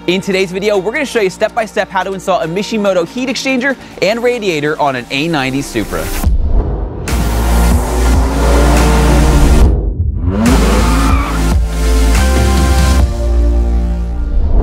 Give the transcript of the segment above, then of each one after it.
In today's video, we're going to show you step-by-step how to install a Mishimoto heat exchanger and radiator on an A90 Supra.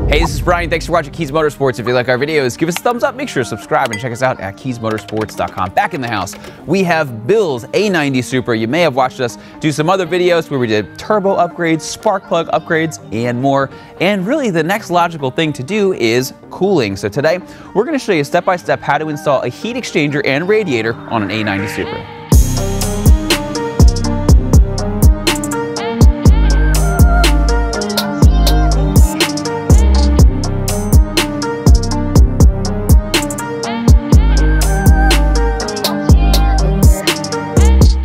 Hey, this is Bryan. Thanks for watching Kies Motorsports. If you like our videos, give us a thumbs up, make sure to subscribe, and check us out at KiesMotorsports.com. Back in the house, we have Bill's A90 Supra. You may have watched us do some other videos where we did turbo upgrades, spark plug upgrades, and more. And really, the next logical thing to do is cooling. So today, we're going to show you step-by-step how to install a heat exchanger and radiator on an A90 Supra.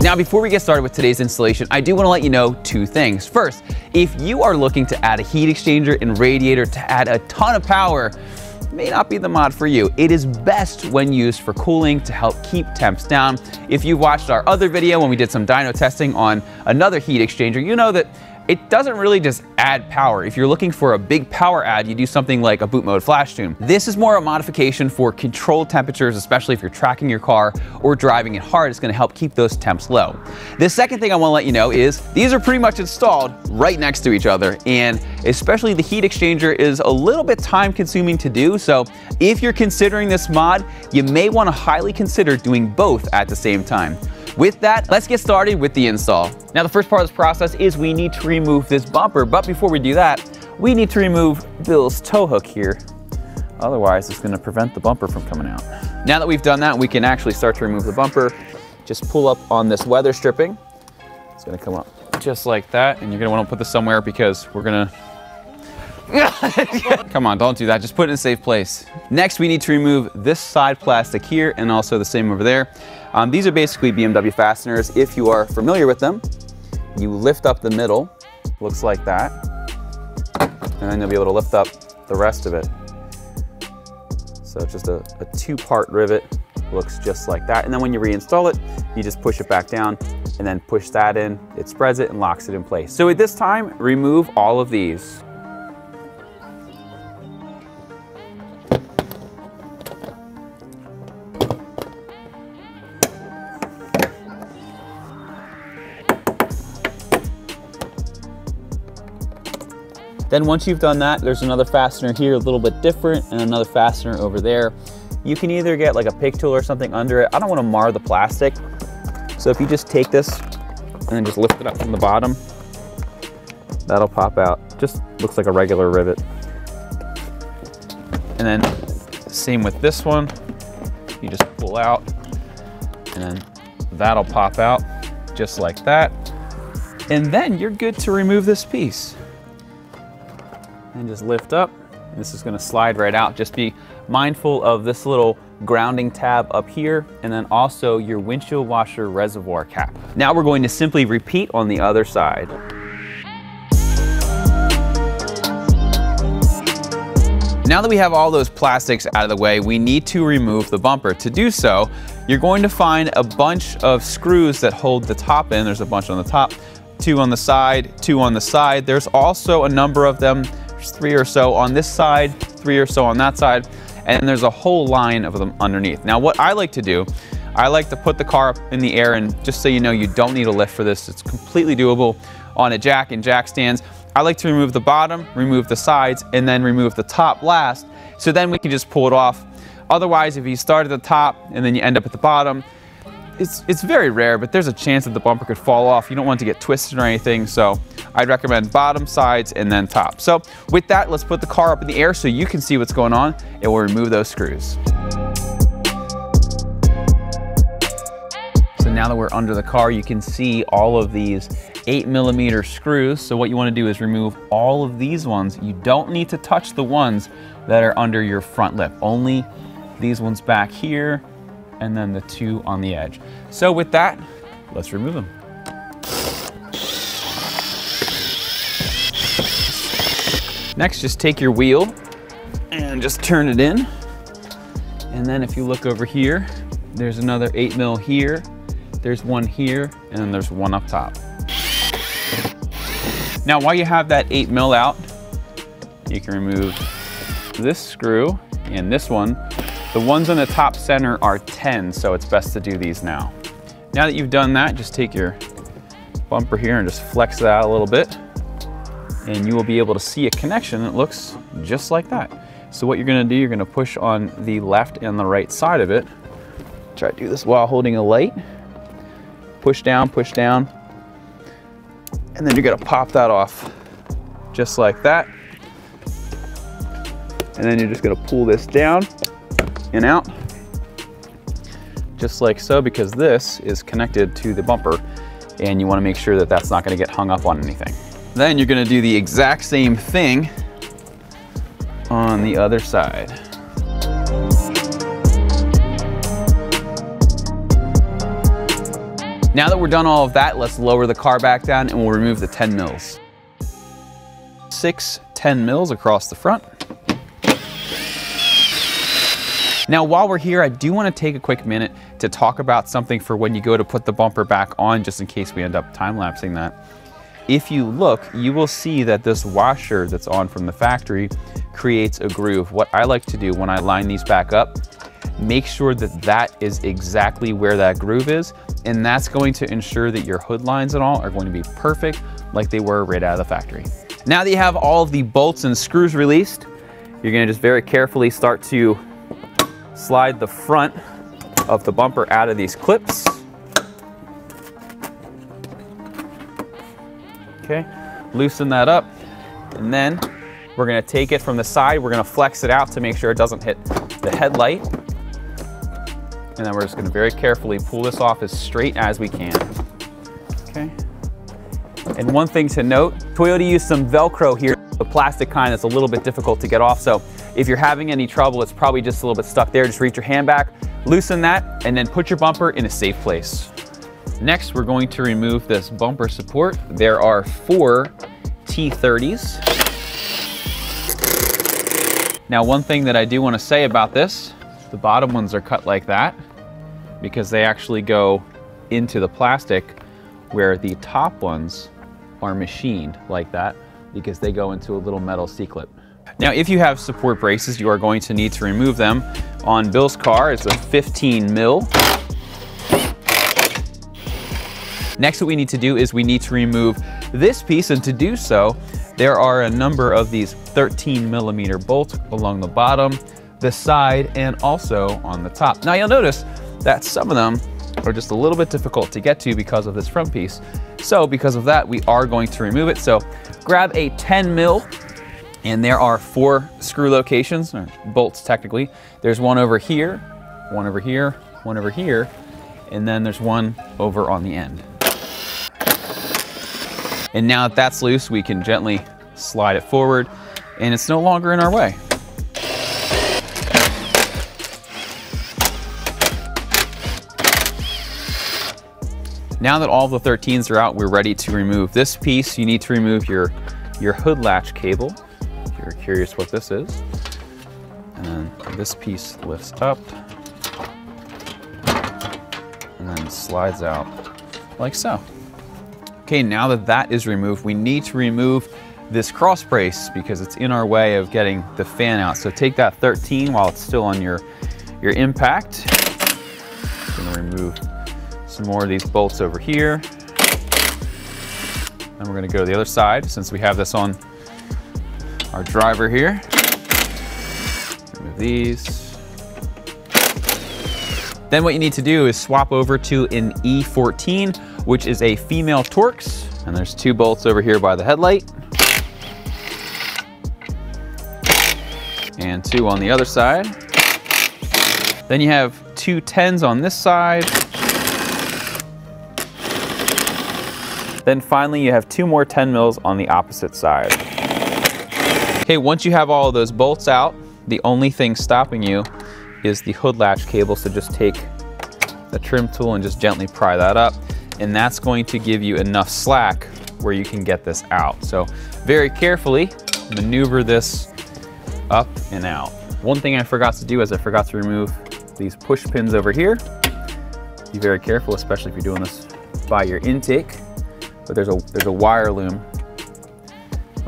Now, before we get started with today's installation, I do want to let you know two things. First, if you are looking to add a heat exchanger and radiator to add a ton of power, may not be the mod for you. It is best when used for cooling to help keep temps down. If you watched our other video when we did some dyno testing on another heat exchanger, you know that it doesn't really just add power. If you're looking for a big power add, you do something like a boot mode flash tune. This is more a modification for controlled temperatures, especially if you're tracking your car or driving it hard. It's gonna help keep those temps low. The second thing I wanna let you know is these are pretty much installed right next to each other, and especially the heat exchanger is a little bit time consuming to do. So if you're considering this mod, you may wanna highly consider doing both at the same time. With that, let's get started with the install. Now, the first part of this process is we need to remove this bumper, but before we do that, we need to remove Bill's tow hook here. Otherwise, it's gonna prevent the bumper from coming out. Now that we've done that, we can actually start to remove the bumper. Just pull up on this weather stripping. It's gonna come up just like that, and you're gonna wanna put this somewhere because we're gonna... Come on, don't do that. Just put it in a safe place. Next, we need to remove this side plastic here and also the same over there. These are basically BMW fasteners. If you are familiar with them, you lift up the middle, looks like that, and then you'll be able to lift up the rest of it. So it's just a two-part rivet, looks just like that. And then when you reinstall it, you just push it back down and then push that in. It spreads it and locks it in place. So at this time, remove all of these. Then once you've done that, there's another fastener here, a little bit different, and another fastener over there. You can either get like a pick tool or something under it. I don't want to mar the plastic. So if you just take this and then just lift it up from the bottom, that'll pop out. Just looks like a regular rivet. And then same with this one. You just pull out and then that'll pop out just like that. And then you're good to remove this piece. And just lift up. This is going to slide right out. Just be mindful of this little grounding tab up here, and then also your windshield washer reservoir cap. Now we're going to simply repeat on the other side. Now that we have all those plastics out of the way, we need to remove the bumper. To do so, you're going to find a bunch of screws that hold the top in. There's a bunch on the top, 2 on the side, 2 on the side. There's also a number of them. There's 3 or so on this side, 3 or so on that side, and there's a whole line of them underneath. Now what I like to do, I like to put the car up in the air, and just so you know, you don't need a lift for this. It's completely doable on a jack and jack stands. I like to remove the bottom, remove the sides, and then remove the top last, so then we can just pull it off. Otherwise, if you start at the top and then you end up at the bottom, it's very rare, but there's a chance that the bumper could fall off. You don't want it to get twisted or anything, so I'd recommend bottom, sides, and then top. So with that, let's put the car up in the air so you can see what's going on, and we'll remove those screws. So now that we're under the car, you can see all of these 8mm screws. So what you want to do is remove all of these ones. You don't need to touch the ones that are under your front lip, only these ones back here, and then the 2 on the edge. So with that, let's remove them. Next, just take your wheel and just turn it in. And then if you look over here, there's another 8mm here, there's one here, and then there's one up top. Now, while you have that 8mm out, you can remove this screw and this one. The ones on the top center are 10, so it's best to do these now. Now that you've done that, just take your bumper here and just flex that out a little bit, and you will be able to see a connection that looks just like that. So what you're gonna do, you're gonna push on the left and the right side of it. Try to do this while holding a light. Push down, and then you're gonna pop that off just like that. And then you're just gonna pull this down and out, just like so, because this is connected to the bumper, and you wanna make sure that that's not gonna get hung up on anything. Then you're gonna do the exact same thing on the other side. Now that we're done all of that, let's lower the car back down and we'll remove the 10 mils. 6 10 mils across the front. Now, while we're here, I do want to take a quick minute to talk about something for when you go to put the bumper back on, just in case we end up time-lapsing that. If you look, you will see that this washer that's on from the factory creates a groove. What I like to do when I line these back up, make sure that that is exactly where that groove is, and that's going to ensure that your hood lines and all are going to be perfect like they were right out of the factory. Now that you have all of the bolts and screws released, you're going to just very carefully start to slide the front of the bumper out of these clips. Okay, loosen that up, and then we're going to take it from the side, we're going to flex it out to make sure it doesn't hit the headlight, and then we're just going to very carefully pull this off as straight as we can. Okay. And one thing to note, Toyota used some Velcro here, the plastic kind that's a little bit difficult to get off, so if you're having any trouble, it's probably just a little bit stuck there. Just reach your hand back, loosen that, and then put your bumper in a safe place. Next, we're going to remove this bumper support. There are 4 T30s. Now, one thing that I do want to say about this, the bottom ones are cut like that because they actually go into the plastic, where the top ones are machined like that because they go into a little metal C-clip. Now, if you have support braces, you are going to need to remove them. On Bill's car, it's a 15 mil. Next, what we need to do is we need to remove this piece, and to do so, there are a number of these 13 millimeter bolts along the bottom, the side, and also on the top. Now, you'll notice that some of them are just a little bit difficult to get to because of this front piece. So because of that, we are going to remove it. So grab a 10 mil, and there are 4 screw locations, or bolts technically. There's one over here, one over here, one over here, and then there's one over on the end. And now that that's loose, we can gently slide it forward, and it's no longer in our way. Now that all the 13s are out, we're ready to remove this piece. You need to remove your hood latch cable, if you're curious what this is. And then this piece lifts up and then slides out like so. Okay, now that that is removed, we need to remove this cross brace because it's in our way of getting the fan out. So take that 13 while it's still on your impact. I'm gonna remove some more of these bolts over here. Then we're gonna go to the other side since we have this on our driver here. Remove these. Then what you need to do is swap over to an E14, which is a female Torx, and there's 2 bolts over here by the headlight, and 2 on the other side. Then you have 2 10s on this side. Then finally you have 2 more 10 mils on the opposite side. Okay, once you have all of those bolts out, the only thing stopping you is the hood latch cable, so just take the trim tool and just gently pry that up, and that's going to give you enough slack where you can get this out. So very carefully maneuver this up and out. One thing I forgot to do is I forgot to remove these push pins over here. Be very careful, especially if you're doing this by your intake, but there's a wire loom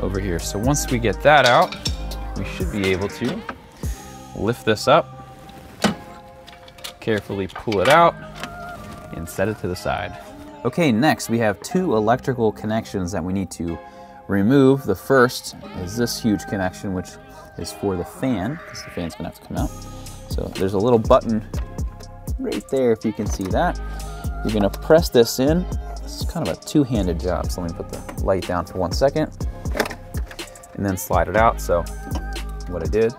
over here. So once we get that out, we should be able to lift this up, carefully pull it out, and set it to the side. Okay, next we have two electrical connections that we need to remove. The first is this huge connection, which is for the fan, because the fan's gonna have to come out. So there's a little button right there, if you can see that. You're gonna press this in. This is kind of a two-handed job, so let me put the light down for 1 second, and then slide it out. So what I did,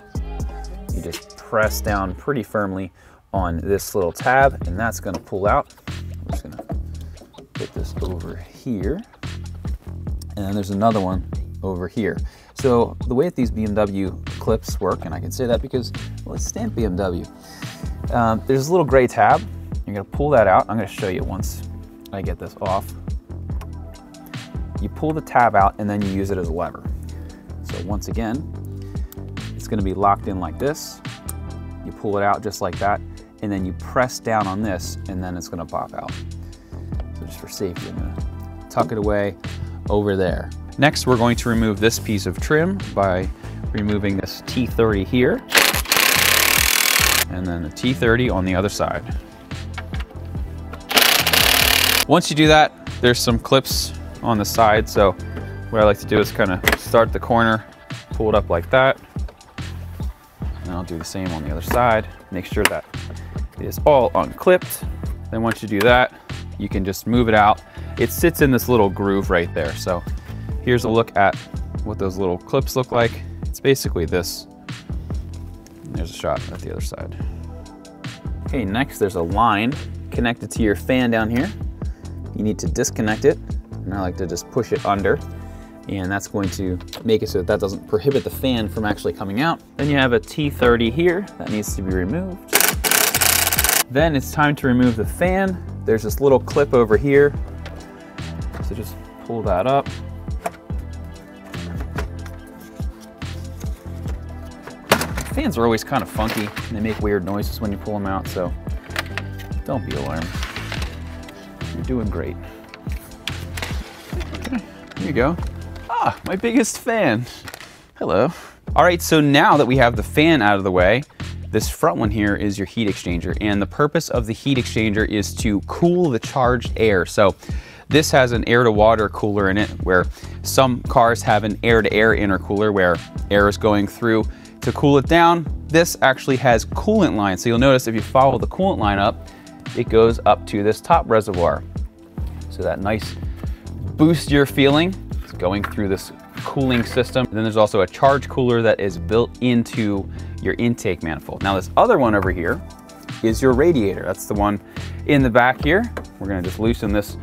you just press down pretty firmly on this little tab, and that's gonna pull out. I'm just gonna put this over here, and then there's another one over here. So the way that these BMW clips work, and I can say that because, well, it's stamped BMW, there's a little gray tab. You're gonna pull that out. I'm gonna show you once I get this off. You pull the tab out and then you use it as a lever. So once again, it's gonna be locked in like this. You pull it out just like that, and then you press down on this, and then it's gonna pop out. So just for safety, I'm gonna tuck it away over there. Next, we're going to remove this piece of trim by removing this T30 here, and then the T30 on the other side. Once you do that, there's some clips on the side. So what I like to do is kind of start the corner, pull it up like that, and I'll do the same on the other side. Make sure that it is all unclipped. Then once you do that, you can just move it out. It sits in this little groove right there. So here's a look at what those little clips look like. It's basically this. And there's a shot at the other side. Okay, next there's a line connected to your fan down here. You need to disconnect it, and I like to just push it under, and that's going to make it so that that doesn't prohibit the fan from actually coming out. Then you have a T30 here that needs to be removed. Then it's time to remove the fan. There's this little clip over here, so just pull that up. Fans are always kind of funky, and they make weird noises when you pull them out, so don't be alarmed. You're doing great. Okay, here you go. Ah, my biggest fan. Hello. All right, so now that we have the fan out of the way, this front one here is your heat exchanger, and the purpose of the heat exchanger is to cool the charged air. So this has an air-to-water cooler in it, where some cars have an air-to-air intercooler where air is going through to cool it down. This actually has coolant lines. So you'll notice if you follow the coolant line up, it goes up to this top reservoir. So that nice boost you're feeling is going through this cooling system. And then there's also a charge cooler that is built into your intake manifold. Now this other one over here is your radiator. That's the one in the back here. We're gonna just loosen this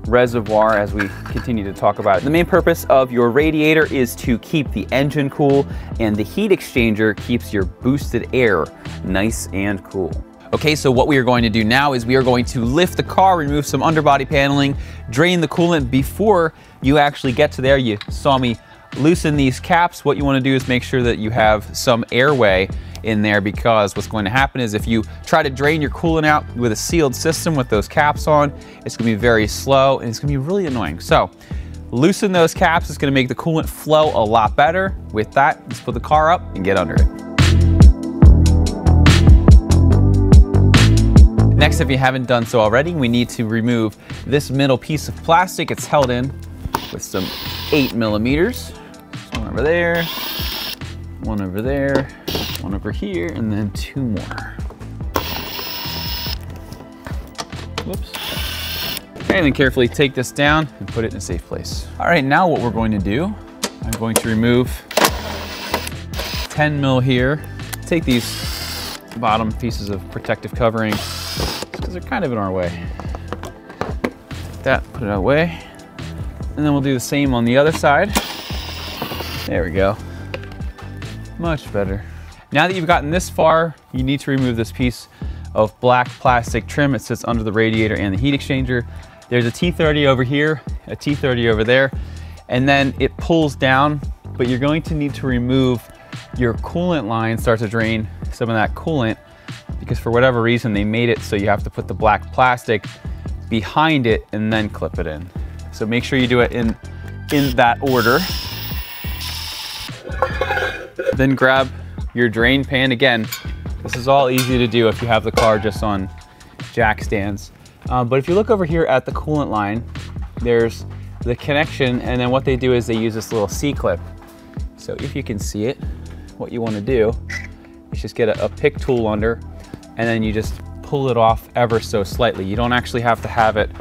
reservoir as we continue to talk about it. The main purpose of your radiator is to keep the engine cool, and the heat exchanger keeps your boosted air nice and cool. Okay, so what we are going to do now is we are going to lift the car, remove some underbody paneling, drain the coolant before you actually get to there. You saw me loosen these caps. What you want to do is make sure that you have some airway in there, because what's going to happen is if you try to drain your coolant out with a sealed system with those caps on, it's going to be very slow and it's going to be really annoying. So loosen those caps. It's going to make the coolant flow a lot better. With that, let's put the car up and get under it. Next, if you haven't done so already, we need to remove this middle piece of plastic. It's held in with some 8mm. One over there, one over there, one over here, and then two more. Whoops. Okay, and then carefully take this down and put it in a safe place. All right, now what we're going to do, I'm going to remove 10mm here. Take these bottom pieces of protective covering, because they're kind of in our way. Take that, put it away. And then we'll do the same on the other side. There we go. Much better. Now that you've gotten this far, you need to remove this piece of black plastic trim. It sits under the radiator and the heat exchanger. There's a T30 over here, a T30 over there, and then it pulls down, but you're going to need to remove your coolant line, start to drain some of that coolant, because for whatever reason they made it so you have to put the black plastic behind it and then clip it in. So make sure you do it in that order. Then grab your drain pan. Again, this is all easy to do if you have the car just on jack stands. But if you look over here at the coolant line, there's the connection, and then what they do is they use this little C-clip. So if you can see it, what you want to do is just get a pick tool under, and then you just pull it off ever so slightly. You don't actually have to have it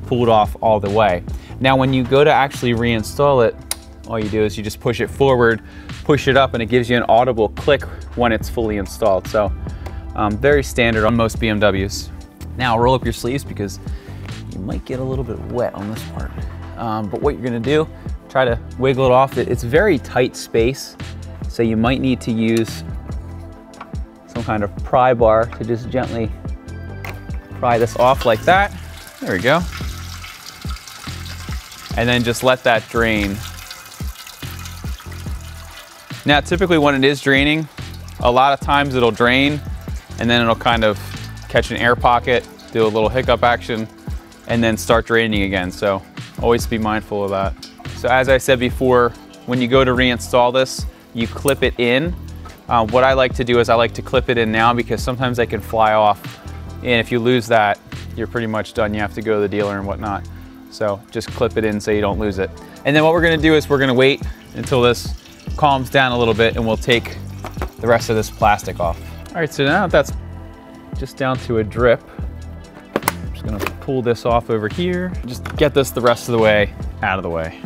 pulled off all the way. Now when you go to actually reinstall it, all you do is you just push it forward, push it up, and it gives you an audible click when it's fully installed. So very standard on most BMWs. Now roll up your sleeves because you might get a little bit wet on this part. But what you're gonna do, try to wiggle it off. It's very tight space, so you might need to use some kind of pry bar to just gently pry this off like that. There we go. And then just let that drain. Now, typically when it is draining, a lot of times it'll drain and then it'll kind of catch an air pocket, do a little hiccup action, and then start draining again. So always be mindful of that. So as I said before, when you go to reinstall this, you clip it in. What I like to do is I like to clip it in now because sometimes they can fly off. And if you lose that, you're pretty much done. You have to go to the dealer and whatnot. So just clip it in so you don't lose it. And then what we're gonna do is we're gonna wait until this calms down a little bit and we'll take the rest of this plastic off. All right, so now that's just down to a drip. I'm just gonna pull this off over here. Just get this the rest of the way out of the way.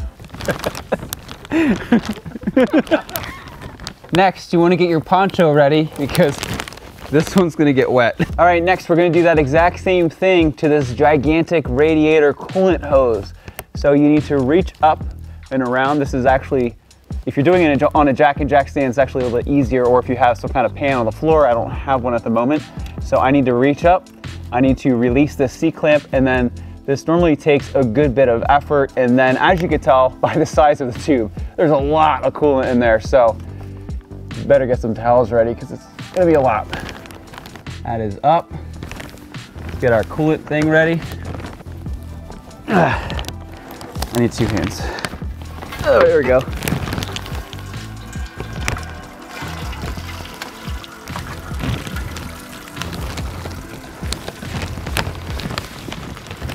Next, you wanna get your poncho ready because this one's gonna get wet. All right, next we're gonna do that exact same thing to this gigantic radiator coolant hose. So you need to reach up and around. This is actually, if you're doing it on a jack and jack stand, it's actually a little bit easier, or if you have some kind of pan on the floor. I don't have one at the moment. So I need to reach up, I need to release this C-clamp, and then this normally takes a good bit of effort. And then as you can tell by the size of the tube, there's a lot of coolant in there. So you better get some towels ready because it's gonna be a lot. That is up. Let's get our coolant thing ready. I need two hands. Oh, there we go.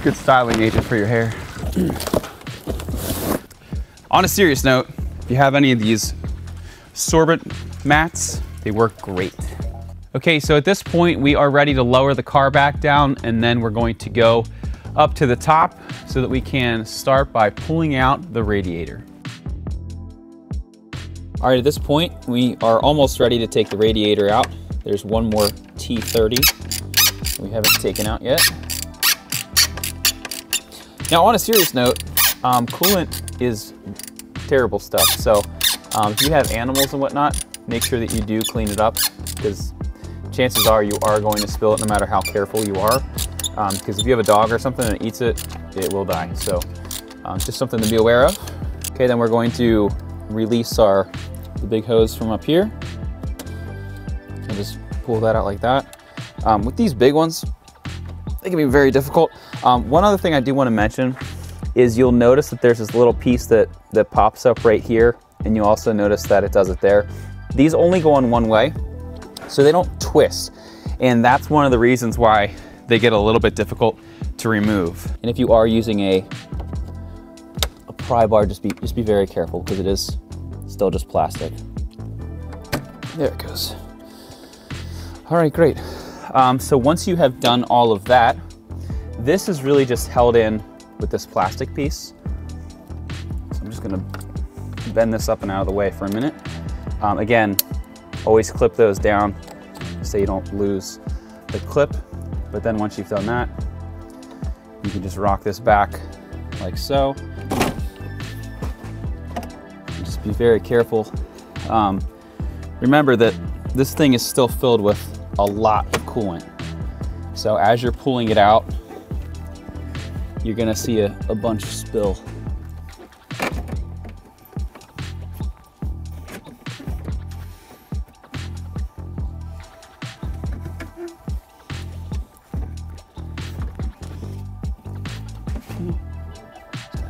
Good styling agent for your hair. On a serious note, if you have any of these sorbent mats, they work great. Okay, so at this point, we are ready to lower the car back down, and then we're going to go up to the top so that we can start by pulling out the radiator. All right, at this point, we are almost ready to take the radiator out. There's one more T30 we haven't taken out yet. Now, on a serious note, coolant is terrible stuff. So if you have animals and whatnot, make sure that you do clean it up, because chances are you are going to spill it no matter how careful you are. Because if you have a dog or something and it eats it, it will die. So just something to be aware of. Okay, then we're going to release the big hose from up here. And just pull that out like that. With these big ones, they can be very difficult. One other thing I do want to mention is you'll notice that there's this little piece that pops up right here, and you also notice that it does it there. These only go on one way, so they don't twist. And that's one of the reasons why they get a little bit difficult to remove. And if you are using a pry bar, just be very careful, because it is still just plastic. There it goes. All right, great. So once you have done all of that, this is really just held in with this plastic piece. So I'm just gonna bend this up and out of the way for a minute. Again, always clip those down so you don't lose the clip. But then once you've done that, you can just rock this back like so. Just be very careful. Remember that this thing is still filled with a lot of coolant. So as you're pulling it out, you're gonna see a bunch of spill.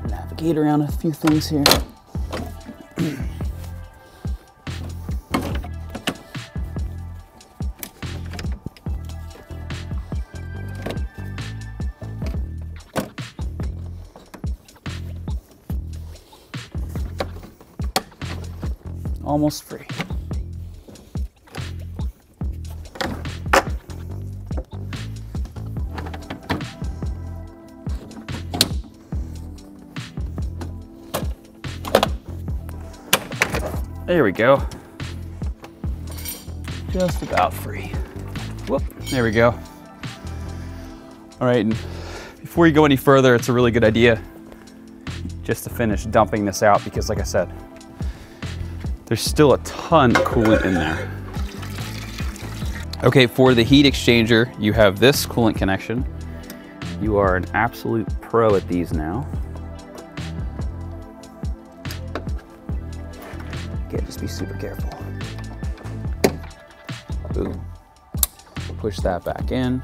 Navigate around a few things here. almost free. There we go. Just about free. Whoop, there we go. All right, and before you go any further, it's a really good idea just to finish dumping this out because like I said, there's still a ton of coolant in there. Okay, for the heat exchanger, you have this coolant connection. You are an absolute pro at these now. Okay, just be super careful. Boom. Push that back in.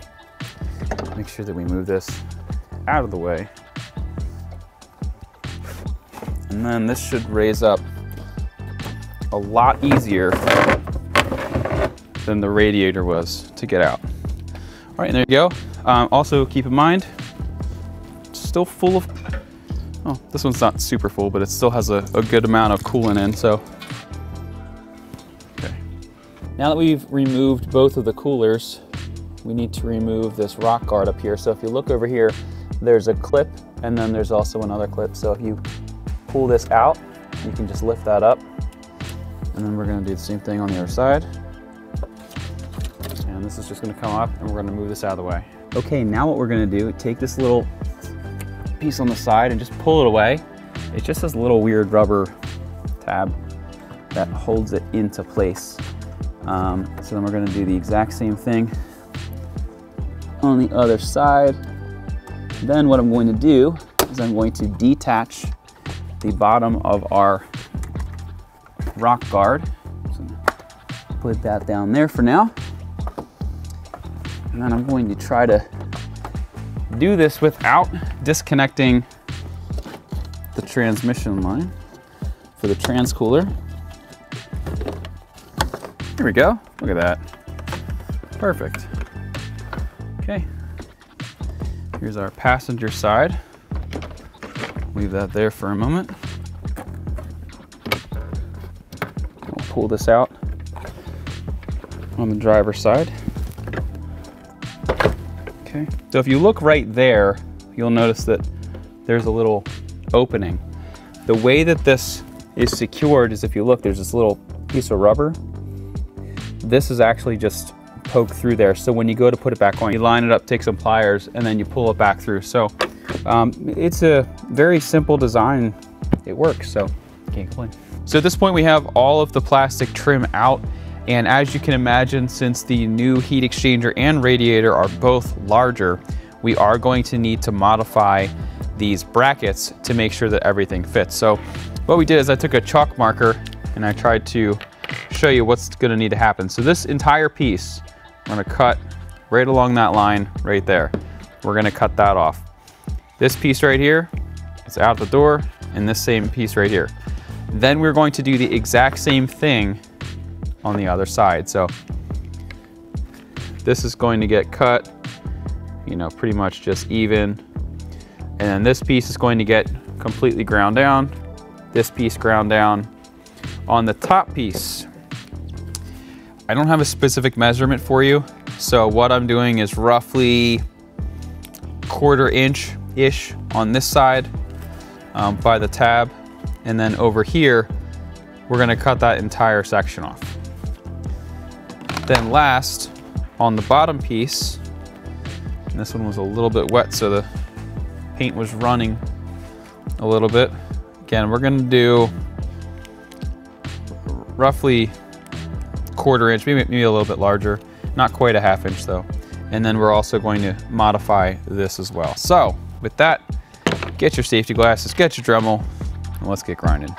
Make sure that we move this out of the way. And then this should raise up a lot easier than the radiator was to get out. All right, and there you go. Also keep in mind, it's still full of, oh, this one's not super full, but it still has a good amount of coolant in, so. Okay. Now that we've removed both of the coolers, we need to remove this rock guard up here. So if you look over here, there's a clip and then there's also another clip. So if you pull this out, you can just lift that up. And then we're gonna do the same thing on the other side. And this is just gonna come up and we're gonna move this out of the way. Okay, now what we're gonna do, take this little piece on the side and just pull it away. It just has a little weird rubber tab that holds it into place. So then we're gonna do the exact same thing on the other side. Then what I'm going to do is I'm going to detach the bottom of our rock guard. So put that down there for now. And then I'm going to try to do this without disconnecting the transmission line for the transcooler. Here we go. Look at that. Perfect. Okay. Here's our passenger side. Leave that there for a moment. We'll pull this out on the driver's side. Okay. So if you look right there, you'll notice that there's a little opening. The way that this is secured is if you look, there's this little piece of rubber. This is actually just poke through there. So when you go to put it back on, you line it up, take some pliers, and then you pull it back through. So it's a very simple design. It works, so can't complain. So at this point we have all of the plastic trim out. And as you can imagine, since the new heat exchanger and radiator are both larger, we are going to need to modify these brackets to make sure that everything fits. So what we did is I took a chalk marker and I tried to show you what's gonna need to happen. So this entire piece, we're gonna cut right along that line right there. We're gonna cut that off. This piece right here is out the door, and this same piece right here. Then we're going to do the exact same thing on the other side. So this is going to get cut, you know, pretty much just even. And then this piece is going to get completely ground down. This piece ground down. On the top piece, I don't have a specific measurement for you. So what I'm doing is roughly 1/4 inch-ish on this side by the tab. And then over here, we're gonna cut that entire section off. Then last, on the bottom piece, and this one was a little bit wet, so the paint was running a little bit. Again, we're gonna do roughly 1/4 inch, maybe a little bit larger, not quite a 1/2 inch though. And then we're also going to modify this as well. So with that, get your safety glasses, get your Dremel, and let's get grinding.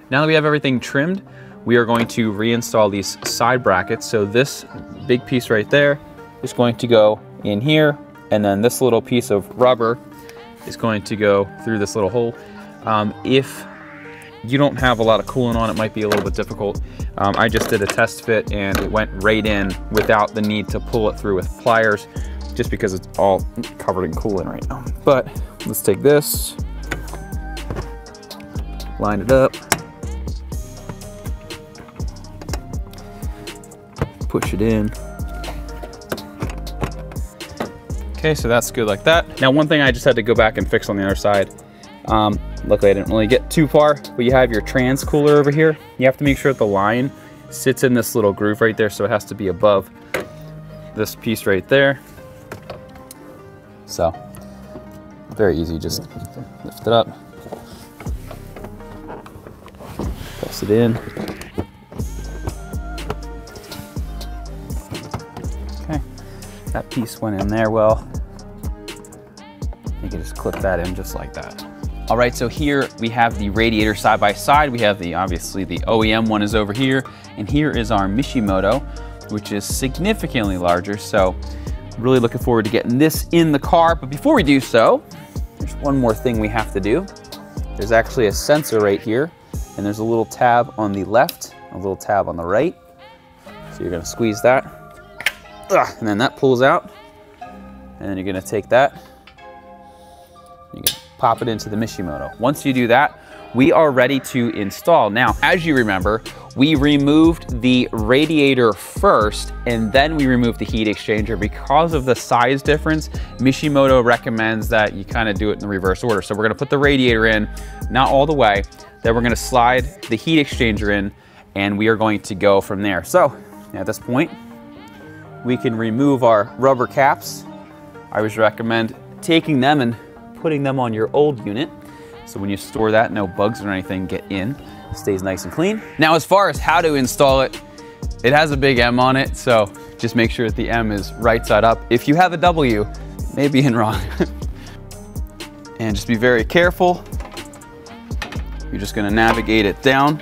Now that we have everything trimmed, we are going to reinstall these side brackets. So this big piece right there is going to go in here, and then this little piece of rubber is going to go through this little hole. If you don't have a lot of coolant on, it might be a little bit difficult. I just did a test fit and it went right in without the need to pull it through with pliers, just because it's all covered in coolant right now. But let's take this, line it up, push it in. Okay, so that's good like that. Now, one thing I just had to go back and fix on the other side. Luckily I didn't really get too far, but you have your trans cooler over here. You have to make sure that the line sits in this little groove right there, so it has to be above this piece right there. So, very easy, just lift it up, press it in. Okay, that piece went in there well. You can just clip that in just like that. All right, so here we have the radiator side by side. We have obviously the OEM one is over here, and here is our Mishimoto, which is significantly larger. So really looking forward to getting this in the car. But before we do so, there's one more thing we have to do. There's actually a sensor right here, and there's a little tab on the left, a little tab on the right. So you're gonna squeeze that, and then that pulls out, and then you're gonna take that, you can pop it into the Mishimoto. Once you do that, we are ready to install. Now, as you remember, we removed the radiator first, and then we removed the heat exchanger. Because of the size difference, Mishimoto recommends that you kind of do it in the reverse order. So we're gonna put the radiator in, not all the way, then we're gonna slide the heat exchanger in, and we are going to go from there. So at this point, we can remove our rubber caps. I always recommend taking them and putting them on your old unit, so when you store that, no bugs or anything get in. It stays nice and clean. Now, as far as how to install it, it has a big M on it, so just make sure that the M is right side up. If you have a W, it may be in wrong. And just be very careful. You're just gonna navigate it down.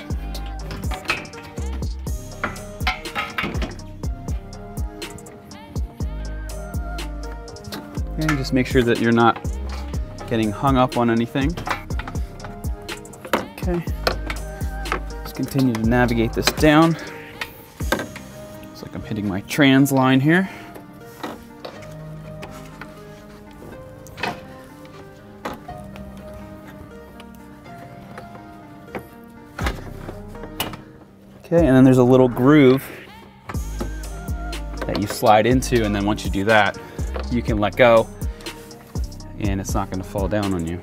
And just make sure that you're not getting hung up on anything. Okay, just continue to navigate this down. Looks like I'm hitting my trans line here. Okay, and then there's a little groove that you slide into, and then once you do that, you can let go and it's not going to fall down on you.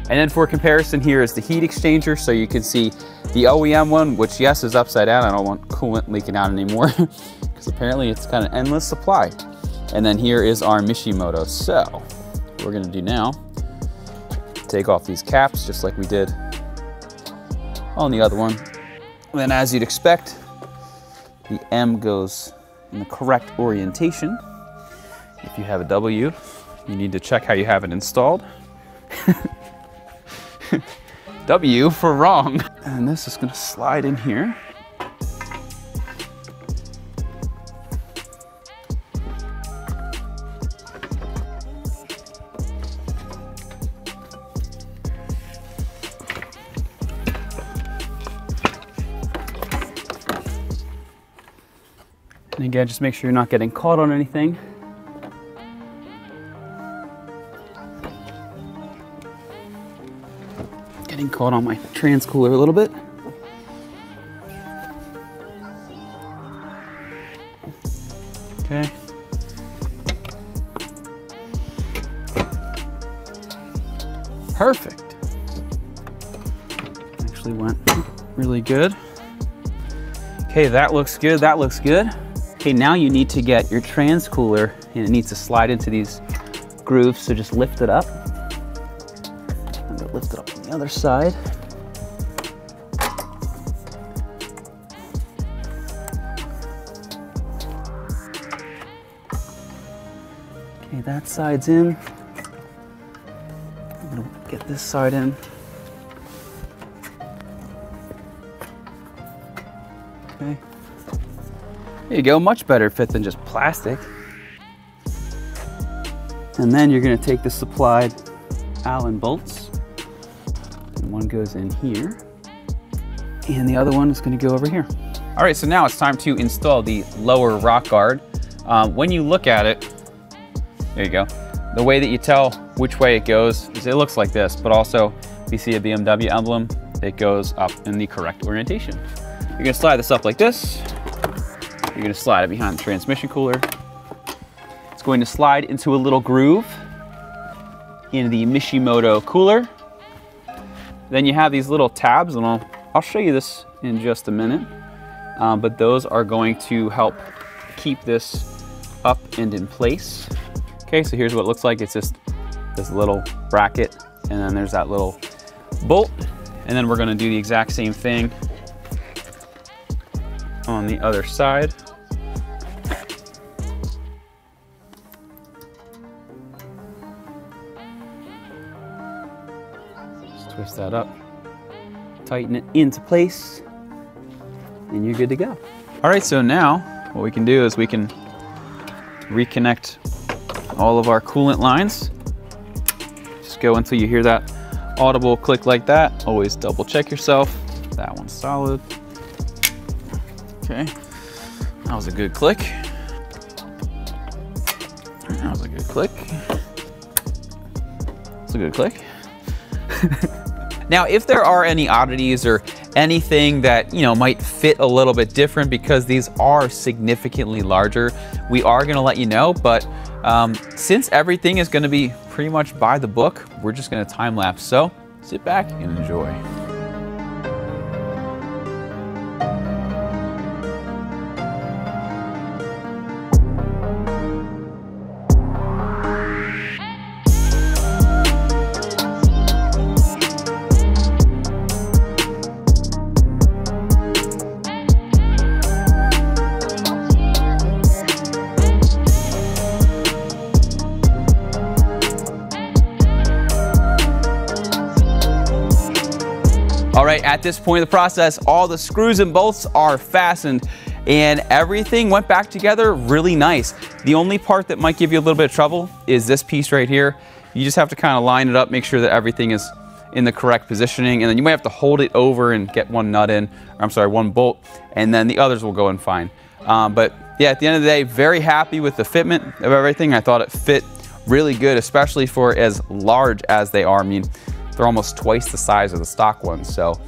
And then for comparison, here is the heat exchanger. So you can see the OEM one, which yes is upside down. I don't want coolant leaking out anymore because apparently it's kind of endless supply. And then here is our Mishimoto. So what we're going to do now, take off these caps just like we did on the other one. And then as you'd expect, the M goes in the correct orientation. If you have a W, you need to check how you have it installed. W for wrong. And this is gonna slide in here. And again, just make sure you're not getting caught on anything. Getting caught on my trans cooler a little bit. Okay. Perfect. Actually went really good. Okay, that looks good, that looks good. Okay, now you need to get your trans cooler, and it needs to slide into these grooves, so just lift it up. I'm gonna lift it up on the other side. Okay, that side's in. I'm gonna get this side in. Okay. There you go, much better fit than just plastic. And then you're gonna take the supplied Allen bolts, and one goes in here, and the other one is gonna go over here. All right, so now it's time to install the lower rock guard. When you look at it, there you go. The way that you tell which way it goes is it looks like this, but also if you see a BMW emblem, it goes up in the correct orientation. You're gonna slide this up like this. You're gonna slide it behind the transmission cooler. It's going to slide into a little groove in the Mishimoto cooler. Then you have these little tabs, and I'll show you this in just a minute. But those are going to help keep this up and in place. Okay, so here's what it looks like. It's just this little bracket, and then there's that little bolt. And then we're gonna do the exact same thing on the other side. Just twist that up, tighten it into place, and you're good to go. All right, so now what we can do is we can reconnect all of our coolant lines. Just go until you hear that audible click like that. Always double check yourself. That one's solid. Okay, that was a good click. That was a good click. That's a good click. Now, if there are any oddities or anything that, might fit a little bit different because these are significantly larger, we are gonna let you know, but since everything is gonna be pretty much by the book, we're just gonna time lapse. So sit back and enjoy. All right, at this point in the process, all the screws and bolts are fastened and everything went back together really nice. The only part that might give you a little bit of trouble is this piece right here. You just have to kind of line it up, make sure that everything is in the correct positioning, and then you might have to hold it over and get one nut in, or I'm sorry, one bolt, and then the others will go in fine. But yeah, at the end of the day, very happy with the fitment of everything. I thought it fit really good, especially for as large as they are. I mean, they're almost twice the size of the stock ones. So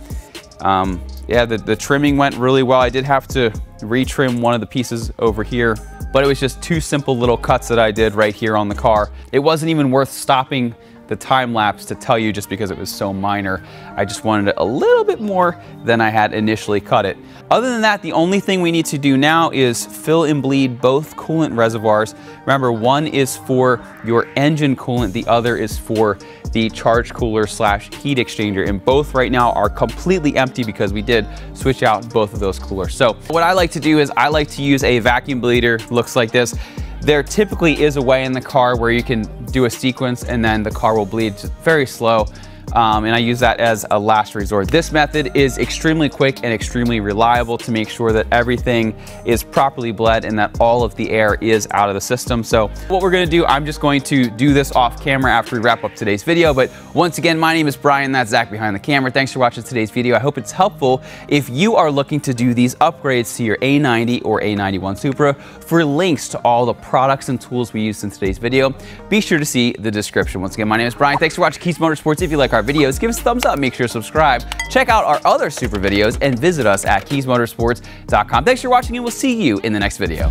yeah, the trimming went really well. I did have to retrim one of the pieces over here, but it was just two simple little cuts that I did right here on the car. It wasn't even worth stopping the time lapse to tell you just because it was so minor. I just wanted it a little bit more than I had initially cut it. Other than that, the only thing we need to do now is fill and bleed both coolant reservoirs. Remember, one is for your engine coolant, the other is for the charge cooler slash heat exchanger, and both right now are completely empty because we did switch out both of those coolers. So what I like to do is I like to use a vacuum bleeder. Looks like this. There typically is a way in the car where you can do a sequence and then the car will bleed very slow. And I use that as a last resort. This method is extremely quick and extremely reliable to make sure that everything is properly bled and that all of the air is out of the system. So what we're gonna do, I'm just going to do this off camera after we wrap up today's video. But once again, my name is Brian, that's Zach behind the camera. Thanks for watching today's video. I hope it's helpful. If you are looking to do these upgrades to your A90 or A91 Supra, for links to all the products and tools we used in today's video, be sure to see the description. Once again, my name is Brian. Thanks for watching Kies Motorsports. If you like our videos, give us a thumbs up, make sure to subscribe, check out our other Supra videos, and visit us at kiesmotorsports.com. Thanks for watching, and we'll see you in the next video.